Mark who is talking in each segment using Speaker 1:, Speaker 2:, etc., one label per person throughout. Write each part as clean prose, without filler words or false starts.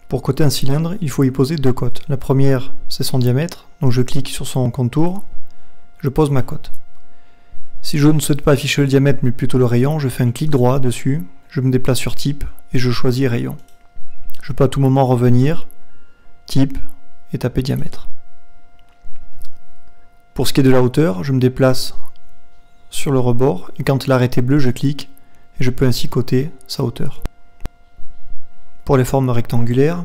Speaker 1: Pour coter un cylindre, il faut y poser deux cotes. La première, c'est son diamètre, donc je clique sur son contour, je pose ma cote. Si je ne souhaite pas afficher le diamètre mais plutôt le rayon, je fais un clic droit dessus, je me déplace sur type et je choisis rayon. Je peux à tout moment revenir, type et taper diamètre. Pour ce qui est de la hauteur, je me déplace sur le rebord et quand l'arrêté est bleu, je clique et je peux ainsi coter sa hauteur. Pour les formes rectangulaires,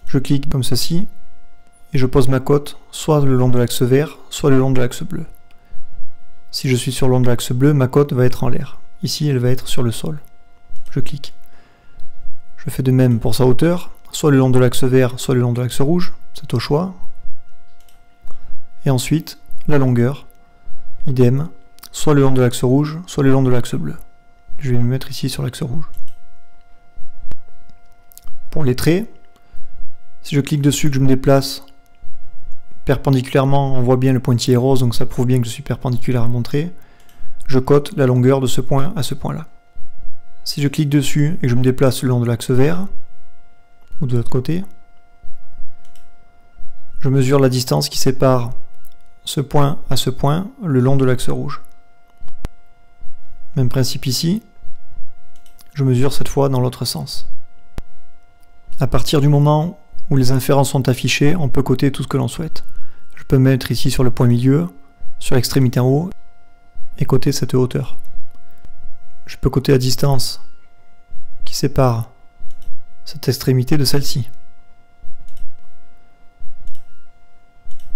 Speaker 1: je clique comme ceci et je pose ma cote soit le long de l'axe vert, soit le long de l'axe bleu. Si je suis sur le long de l'axe bleu, ma cote va être en l'air. Ici, elle va être sur le sol. Je clique. Je fais de même pour sa hauteur, soit le long de l'axe vert, soit le long de l'axe rouge, c'est au choix. Et ensuite, la longueur, idem, soit le long de l'axe rouge, soit le long de l'axe bleu. Je vais me mettre ici sur l'axe rouge. Pour les traits, si je clique dessus, que je me déplace perpendiculairement, on voit bien le pointillé rose, donc ça prouve bien que je suis perpendiculaire à mon trait. Je cote la longueur de ce point à ce point-là. Si je clique dessus et que je me déplace le long de l'axe vert, ou de l'autre côté, je mesure la distance qui sépare ce point à ce point le long de l'axe rouge. Même principe ici, je mesure cette fois dans l'autre sens. À partir du moment où les inférences sont affichées, on peut coter tout ce que l'on souhaite. Je peux me mettre ici sur le point milieu, sur l'extrémité en haut, et coter cette hauteur. Je peux coter la distance qui sépare cette extrémité de celle-ci.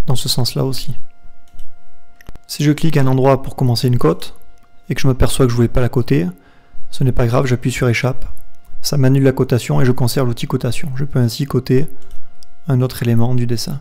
Speaker 1: Dans ce sens-là aussi. Si je clique à un endroit pour commencer une cote, et que je m'aperçois que je ne voulais pas la coter, ce n'est pas grave, j'appuie sur échappe. Ça m'annule la cotation et je conserve l'outil cotation. Je peux ainsi coter un autre élément du dessin.